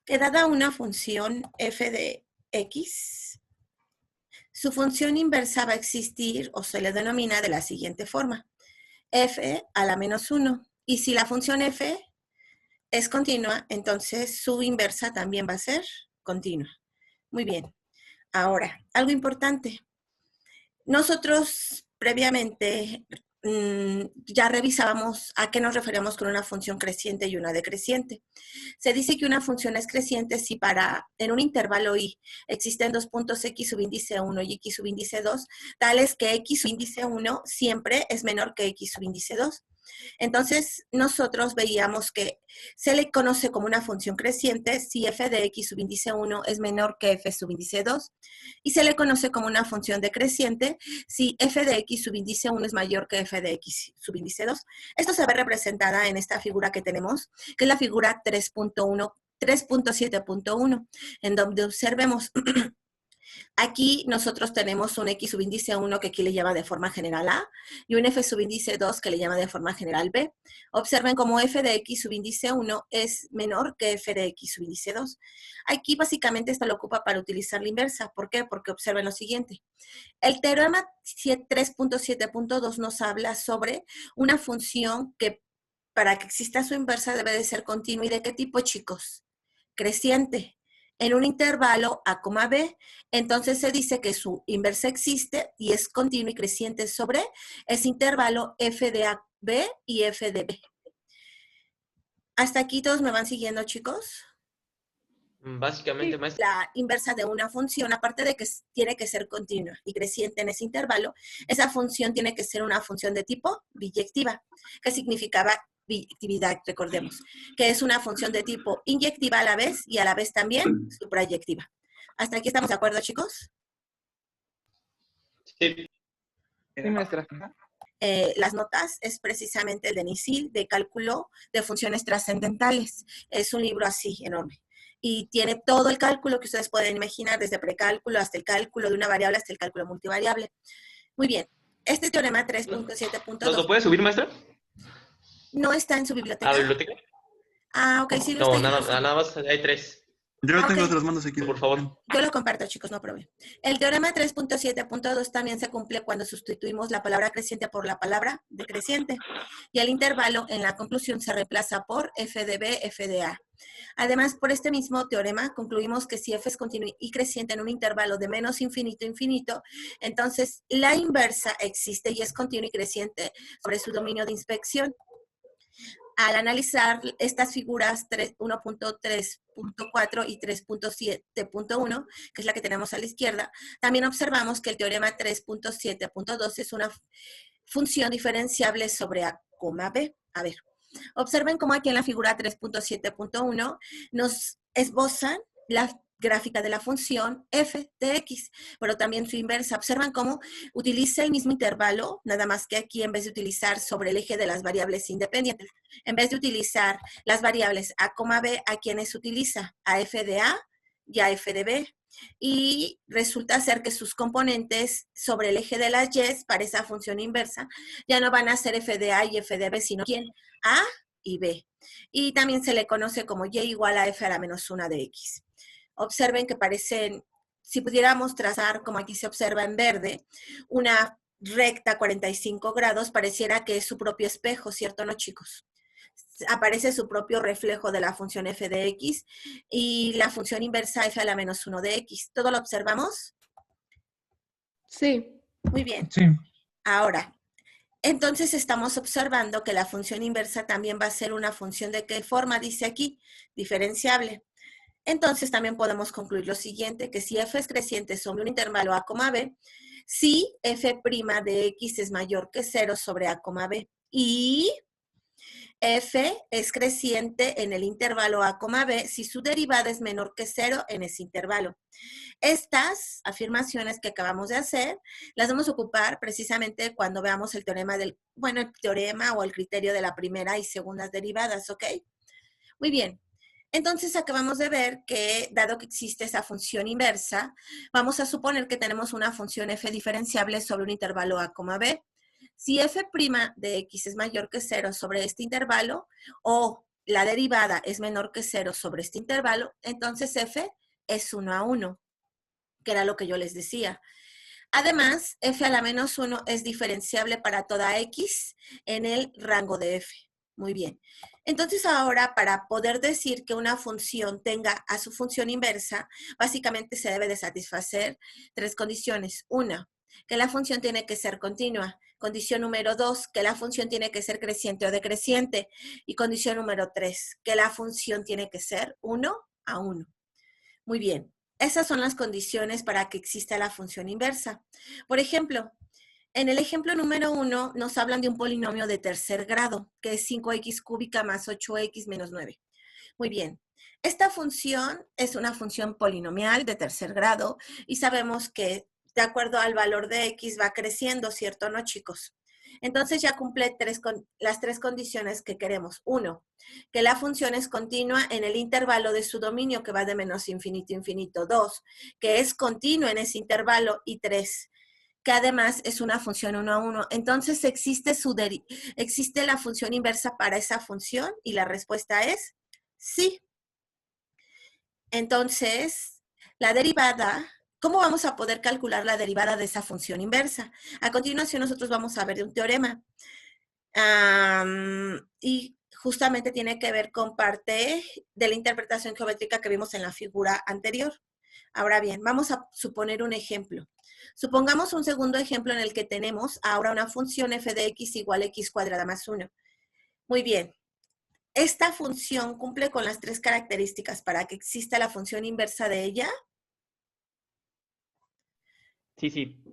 que dada una función f de x, su función inversa va a existir o se le denomina de la siguiente forma. F a la menos 1. Y si la función f es continua, entonces su inversa también va a ser continua. Muy bien. Ahora, algo importante. Nosotros previamente ya revisábamos a qué nos referíamos con una función creciente y una decreciente. Se dice que una función es creciente si en un intervalo i existen dos puntos x subíndice 1 y x subíndice 2, tales que x subíndice 1 siempre es menor que x subíndice 2. Entonces, nosotros veíamos que se le conoce como una función creciente si f de x subíndice 1 es menor que f subíndice 2, y se le conoce como una función decreciente si f de x subíndice 1 es mayor que f de x subíndice 2. Esto se ve representada en esta figura que tenemos, que es la figura 3.7.1, en donde observemos. Aquí nosotros tenemos un x subíndice 1 que aquí le llama de forma general A y un f subíndice 2 que le llama de forma general B. Observen cómo f de x subíndice 1 es menor que f de x subíndice 2. Aquí básicamente esto lo ocupa para utilizar la inversa. ¿Por qué? Porque observen lo siguiente. El teorema 3.7.2 nos habla sobre una función que para que exista su inversa debe de ser continua. ¿Y de qué tipo, chicos? Creciente. En un intervalo a, b, entonces se dice que su inversa existe y es continua y creciente sobre ese intervalo f de a, b y f de b. ¿Hasta aquí todos me van siguiendo, chicos? Básicamente, maestra. La inversa de una función, aparte de que tiene que ser continua y creciente en ese intervalo, esa función tiene que ser una función de tipo biyectiva, que significaba biyectividad, recordemos, que es una función de tipo inyectiva a la vez y a la vez también suprayectiva. ¿Hasta aquí estamos de acuerdo, chicos? Sí. Sí, maestra. Las notas es precisamente el de Nisil, de cálculo de funciones trascendentales. Es un libro así, enorme. Y tiene todo el cálculo que ustedes pueden imaginar, desde precálculo hasta el cálculo de una variable hasta el cálculo multivariable. Muy bien. Este teorema 3.7.2. ¿Nos lo puede subir, maestra? ¿No está en su biblioteca? ¿A la biblioteca? Ah, ok, sí lo No, está. nada más hay 3. Yo lo tengo, se los mando si quieren. Por favor. Yo lo comparto, chicos, no problema. El teorema 3.7.2 también se cumple cuando sustituimos la palabra creciente por la palabra decreciente. Y el intervalo en la conclusión se reemplaza por f de b, f de a. Además, por este mismo teorema, concluimos que si f es continuo y creciente en un intervalo de menos infinito a infinito, entonces la inversa existe y es continua y creciente sobre su dominio de inspección. Al analizar estas figuras 1.3.4 y 3.7.1, que es la que tenemos a la izquierda, también observamos que el teorema 3.7.2 es una función diferenciable sobre a, b. A ver, observen cómo aquí en la figura 3.7.1 nos esbozan la gráfica de la función f de x, pero también su inversa. Observan cómo utiliza el mismo intervalo, nada más que aquí en vez de utilizar sobre el eje de las variables independientes, en vez de utilizar las variables a, b, ¿a quienes utiliza? A f de a y a f de b. Y resulta ser que sus componentes sobre el eje de las y para esa función inversa ya no van a ser f de a y f de b, sino ¿quién? A y b. Y también se le conoce como y igual a f a la menos 1 de x. Observen que parecen, si pudiéramos trazar, como aquí se observa en verde, una recta 45 grados, pareciera que es su propio espejo, ¿cierto o no, chicos? Aparece su propio reflejo de la función f de x y la función inversa f a la menos 1 de x. ¿Todo lo observamos? Sí. Muy bien. Sí. Ahora, entonces estamos observando que la función inversa también va a ser una función de qué forma, dice aquí, diferenciable. Entonces también podemos concluir lo siguiente, que si f es creciente sobre un intervalo a, b, si f' de x es mayor que 0 sobre a, b, y f es creciente en el intervalo a, b, si su derivada es menor que 0 en ese intervalo. Estas afirmaciones que acabamos de hacer las vamos a ocupar precisamente cuando veamos el teorema el teorema o el criterio de la primera y segunda derivadas, ¿ok? Muy bien. Entonces acabamos de ver que, dado que existe esa función inversa, vamos a suponer que tenemos una función f diferenciable sobre un intervalo a, b. Si f' de x es mayor que 0 sobre este intervalo, o la derivada es menor que 0 sobre este intervalo, entonces f es 1 a 1, que era lo que yo les decía. Además, f a la menos 1 es diferenciable para toda x en el rango de f. Muy bien. Entonces ahora, para poder decir que una función tenga a su función inversa, básicamente se debe de satisfacer 3 condiciones. Una, que la función tiene que ser continua. Condición número 2, que la función tiene que ser creciente o decreciente. Y condición número 3, que la función tiene que ser 1 a 1. Muy bien. Esas son las condiciones para que exista la función inversa. Por ejemplo, en el ejemplo número 1 nos hablan de un polinomio de tercer grado, que es 5x cúbica más 8x menos 9. Muy bien. Esta función es una función polinomial de tercer grado y sabemos que de acuerdo al valor de x va creciendo, ¿cierto o no, chicos? Entonces ya cumple las 3 condiciones que queremos. 1, que la función es continua en el intervalo de su dominio que va de menos infinito a infinito. 2, que es continua en ese intervalo. Y 3, que además es una función 1 a 1. Entonces existe la función inversa para esa función y la respuesta es sí. Entonces, la derivada, ¿cómo vamos a poder calcular la derivada de esa función inversa? A continuación nosotros vamos a ver de un teorema. Y justamente tiene que ver con parte de la interpretación geométrica que vimos en la figura anterior. Ahora bien, vamos a suponer un ejemplo. Supongamos un segundo ejemplo en el que tenemos ahora una función f de x igual a x cuadrada más 1. Muy bien. ¿Esta función cumple con las 3 características para que exista la función inversa de ella? Sí, sí.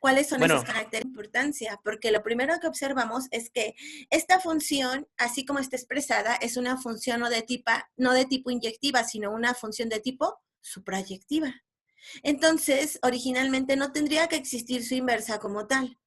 ¿Cuáles son esas características de importancia? Porque lo primero que observamos es que esta función, así como está expresada, es una función no de tipo inyectiva, sino una función de tipo suprayectiva. Entonces, originalmente no tendría que existir su inversa como tal.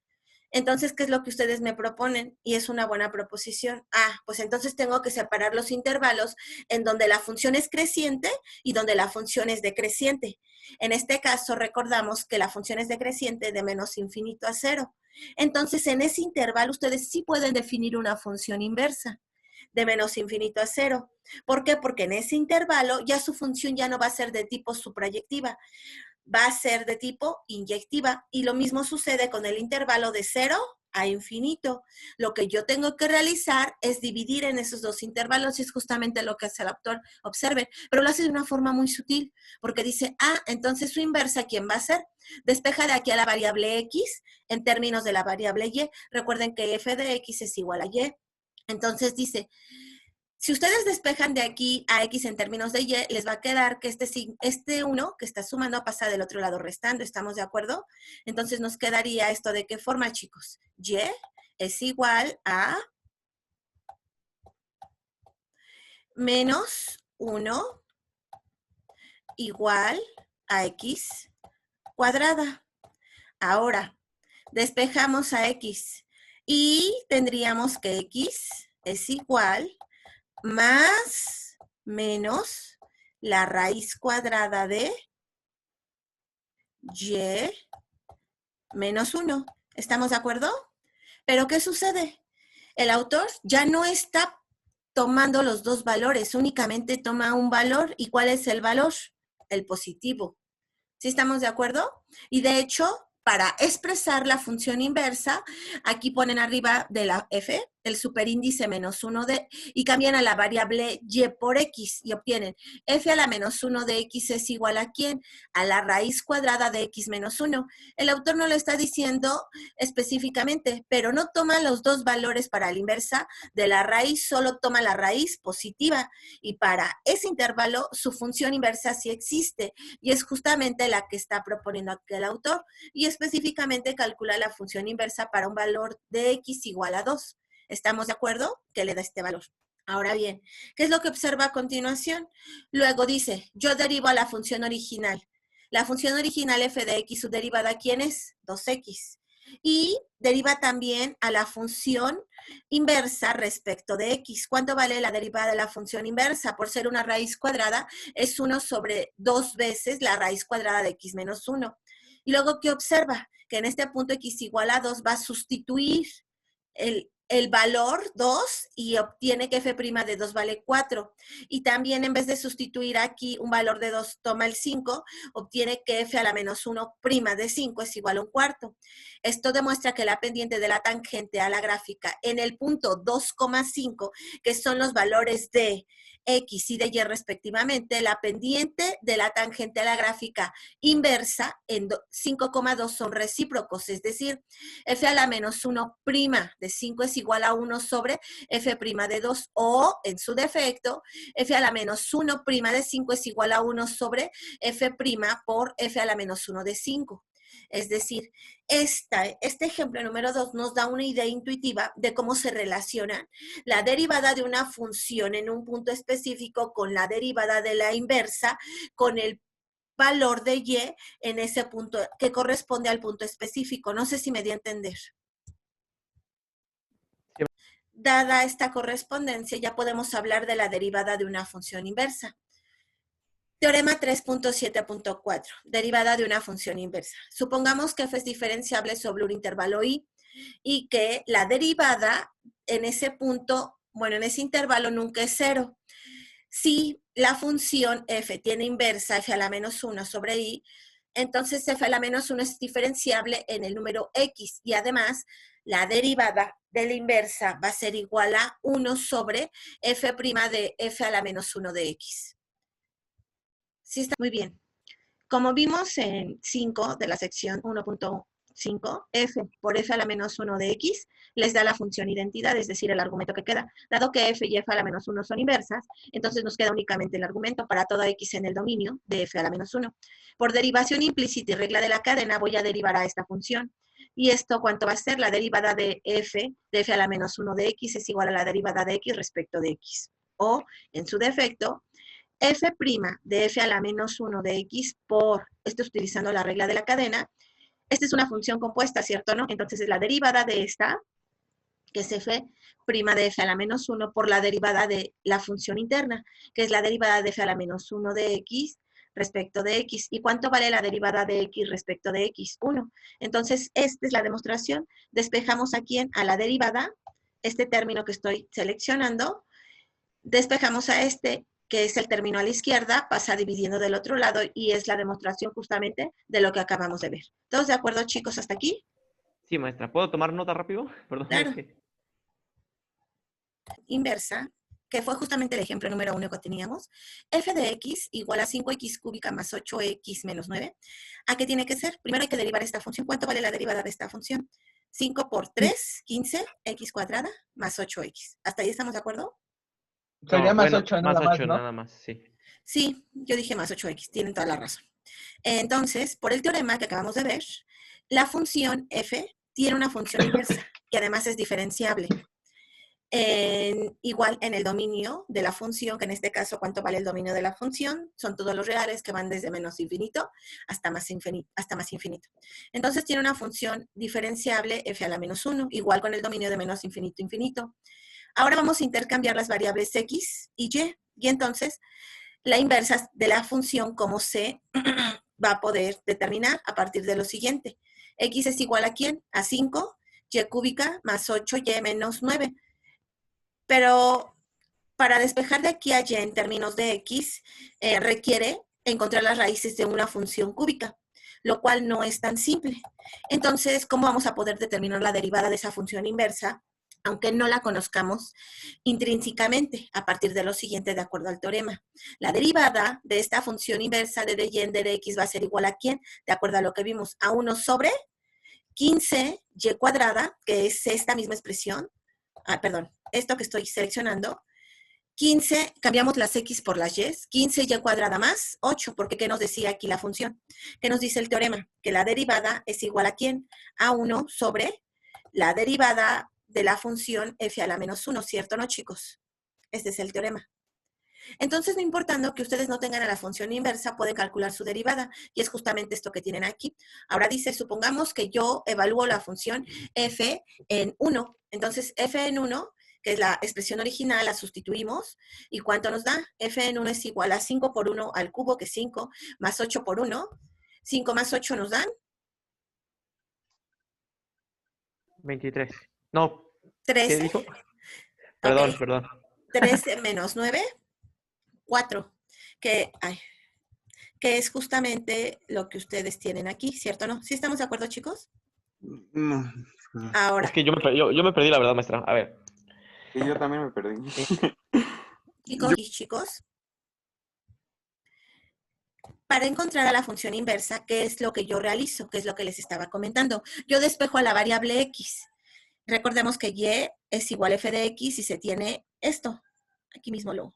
Entonces, ¿qué es lo que ustedes me proponen? Y es una buena proposición. Pues entonces tengo que separar los intervalos en donde la función es creciente y donde la función es decreciente. En este caso, recordamos que la función es decreciente de menos infinito a 0. Entonces, en ese intervalo, ustedes sí pueden definir una función inversa de menos infinito a 0. ¿Por qué? Porque en ese intervalo ya su función ya no va a ser de tipo suprayectiva, va a ser de tipo inyectiva. Y lo mismo sucede con el intervalo de 0 a infinito. Lo que yo tengo que realizar es dividir en esos dos intervalos y es justamente lo que hace el autor. Observen, pero lo hace de una forma muy sutil, porque dice, entonces su inversa, ¿quién va a ser? Despeja de aquí a la variable x en términos de la variable y. Recuerden que f de x es igual a y. Entonces dice, si ustedes despejan de aquí a x en términos de y, les va a quedar que este 1 que está sumando pasa del otro lado restando. ¿Estamos de acuerdo? Entonces nos quedaría esto de qué forma, chicos. Y es igual a menos 1 igual a x cuadrada. Ahora, despejamos a x y tendríamos que x es igual más menos la raíz cuadrada de y menos 1. ¿Estamos de acuerdo? ¿Pero qué sucede? El autor ya no está tomando los dos valores, únicamente toma un valor. ¿Y cuál es el valor? El positivo. ¿Sí estamos de acuerdo? Y de hecho, para expresar la función inversa, aquí ponen arriba de la f el superíndice menos 1 de, y cambian a la variable y por x y obtienen f a la menos 1 de x es igual a ¿quién? A la raíz cuadrada de x menos 1. El autor no lo está diciendo específicamente, pero no toma los dos valores para la inversa de la raíz, solo toma la raíz positiva. Y para ese intervalo, su función inversa sí existe y es justamente la que está proponiendo aquí el autor. Y específicamente calcula la función inversa para un valor de x igual a 2. ¿Estamos de acuerdo? Que le da este valor. Ahora bien, ¿qué es lo que observa a continuación? Luego dice, yo derivo a la función original. La función original f de x, su derivada, ¿quién es? 2x. Y deriva también a la función inversa respecto de x. ¿Cuánto vale la derivada de la función inversa? Por ser una raíz cuadrada, es 1 sobre 2 veces la raíz cuadrada de x menos 1. Y luego, ¿qué observa? Que en este punto x igual a 2 va a sustituir el valor 2 y obtiene que f' de 2 vale 4. Y también en vez de sustituir aquí un valor de 2, toma el 5, obtiene que f a la menos 1' de 5 es igual a un cuarto. Esto demuestra que la pendiente de la tangente a la gráfica en el punto 2,5, que son los valores de X y de Y respectivamente, la pendiente de la tangente a la gráfica inversa en 5,2 son recíprocos, es decir, f a la menos 1' de 5 es igual a 1 sobre f' de 2, o en su defecto, f a la menos 1' de 5 es igual a 1 sobre f' por f a la menos 1 de 5. Es decir, este ejemplo número 2 nos da una idea intuitiva de cómo se relaciona la derivada de una función en un punto específico con la derivada de la inversa con el valor de y en ese punto que corresponde al punto específico. No sé si me di a entender. Dada esta correspondencia, ya podemos hablar de la derivada de una función inversa. Teorema 3.7.4, derivada de una función inversa. Supongamos que f es diferenciable sobre un intervalo i y que la derivada en ese punto, bueno, en ese intervalo nunca es 0. Si la función f tiene inversa f a la menos 1 sobre i, entonces f a la menos 1 es diferenciable en el número x y además la derivada de la inversa va a ser igual a 1 sobre f' de f a la menos 1 de x. Sí, está muy bien. Como vimos en 5 de la sección 1.5, f por f a la menos 1 de x les da la función identidad, es decir, el argumento que queda. Dado que f y f a la menos 1 son inversas, entonces nos queda únicamente el argumento para toda x en el dominio de f a la menos 1. Por derivación implícita y regla de la cadena, voy a derivar a esta función. ¿Y esto cuánto va a ser? La derivada de f a la menos 1 de x es igual a la derivada de x respecto de x. O, en su defecto, f' de f a la menos 1 de x por, esto utilizando la regla de la cadena, esta es una función compuesta, ¿cierto? ¿No? Entonces es la derivada de esta, que es f' de f a la menos 1 por la derivada de la función interna, que es la derivada de f a la menos 1 de x respecto de x. ¿Y cuánto vale la derivada de x respecto de x? 1. Entonces, esta es la demostración. Despejamos aquí a la derivada, este término que estoy seleccionando, despejamos a este, que es el término a la izquierda, pasa dividiendo del otro lado y es la demostración justamente de lo que acabamos de ver. ¿Todos de acuerdo, chicos, hasta aquí? Sí, maestra. ¿Puedo tomar nota rápido? Perdón. Claro. Inversa, que fue justamente el ejemplo número 1 que teníamos, f de x igual a 5x cúbica más 8x menos 9. ¿A qué tiene que ser? Primero hay que derivar esta función. ¿Cuánto vale la derivada de esta función? 5 por 3, 15, x cuadrada, más 8x. ¿Hasta ahí estamos de acuerdo? Sería más bueno, 8 más nada más, 8 ¿no? nada más, sí. Sí, yo dije más 8x, tienen toda la razón. Entonces, por el teorema que acabamos de ver, la función f tiene una función inversa, que además es diferenciable. Igual en el dominio de la función, que en este caso, ¿cuánto vale el dominio de la función? Son todos los reales que van desde menos infinito hasta más infinito. Entonces tiene una función diferenciable f a la menos 1, igual con el dominio de menos infinito infinito. Ahora vamos a intercambiar las variables x y y, y entonces la inversa de la función como se va a poder determinar a partir de lo siguiente. X es igual a ¿quién? A 5, y cúbica más 8y menos 9. Pero para despejar de aquí a y en términos de x, requiere encontrar las raíces de una función cúbica, lo cual no es tan simple. Entonces, ¿cómo vamos a poder determinar la derivada de esa función inversa, aunque no la conozcamos intrínsecamente, a partir de lo siguiente, de acuerdo al teorema? La derivada de esta función inversa de y en de x va a ser igual a ¿quién? De acuerdo a lo que vimos, a 1 sobre 15y cuadrada, que es esta misma expresión, perdón, esto que estoy seleccionando, 15, cambiamos las x por las y, 15y cuadrada más 8, porque ¿qué nos decía aquí la función? ¿Qué nos dice el teorema? Que la derivada es igual a ¿quién? A 1 sobre la derivada de la función f a la menos 1, ¿cierto, no, chicos? Este es el teorema. Entonces, no importando que ustedes no tengan a la función inversa, pueden calcular su derivada, y es justamente esto que tienen aquí. Ahora dice, supongamos que yo evalúo la función f en 1. Entonces, f en 1, que es la expresión original, la sustituimos. ¿Y cuánto nos da? F en 1 es igual a 5 por 1 al cubo, que es 5, más 8 por 1. 5 más 8 nos dan 23. No. ¿Qué 13. dijo? Ok. Perdón. 13 menos 9, 4. Que es justamente lo que ustedes tienen aquí, ¿cierto o no? ¿Sí estamos de acuerdo, chicos? No. Ahora, Es que yo me perdí, la verdad, maestra. A ver. Sí, yo también me perdí. chicos, para encontrar a la función inversa, ¿qué es lo que yo realizo? ¿Qué es lo que les estaba comentando? Yo despejo a la variable x. Recordemos que y es igual a f de x y se tiene esto. Aquí mismo lo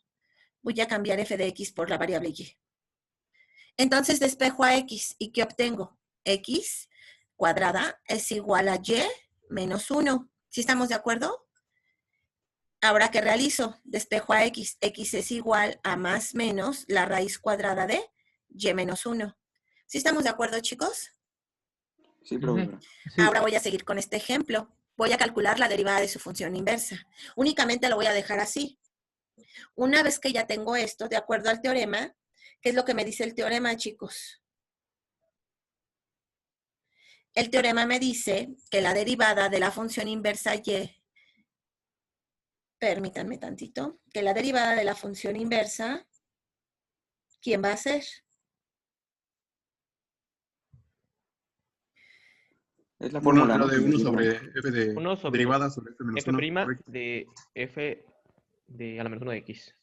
voy a cambiar f de x por la variable y. Entonces despejo a x. ¿Y qué obtengo? X cuadrada es igual a y menos 1. ¿Sí estamos de acuerdo? Ahora, ¿qué realizo? Despejo a x. X es igual a más menos la raíz cuadrada de y menos 1. ¿Sí estamos de acuerdo, chicos? Sí, profe. Sí. Ahora voy a seguir con este ejemplo. Voy a calcular la derivada de su función inversa. Únicamente lo voy a dejar así. Una vez que ya tengo esto, de acuerdo al teorema, ¿qué es lo que me dice el teorema, chicos? El teorema me dice que la derivada de la función inversa y, permítanme tantito, que la derivada de la función inversa, ¿quién va a ser? Es la Uno, fórmula, lo ¿no? de Que me 1 dieron. sobre f de 1 sobre derivada sobre f menos f' 1. Correcto. de f de a la menos 1 de x.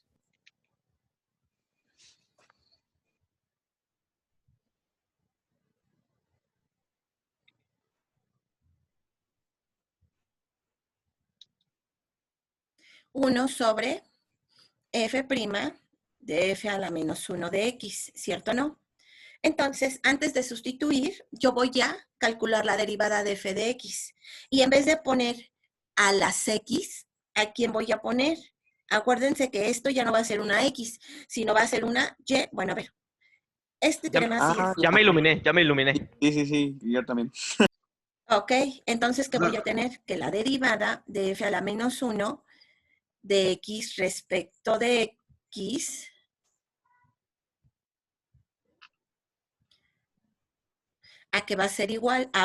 Uno sobre f' de f a la menos 1 de x, ¿cierto o no? Entonces, antes de sustituir, yo voy a calcular la derivada de f de x. Y en vez de poner a las x, ¿a quién voy a poner? Acuérdense que esto ya no va a ser una x, sino va a ser una y. Bueno, a ver, este teorema sí es. Ya me iluminé, ya me iluminé. Sí, yo también. Ok, entonces, ¿qué voy a tener? Que la derivada de f a la menos 1 de x respecto de x a que va a ser igual a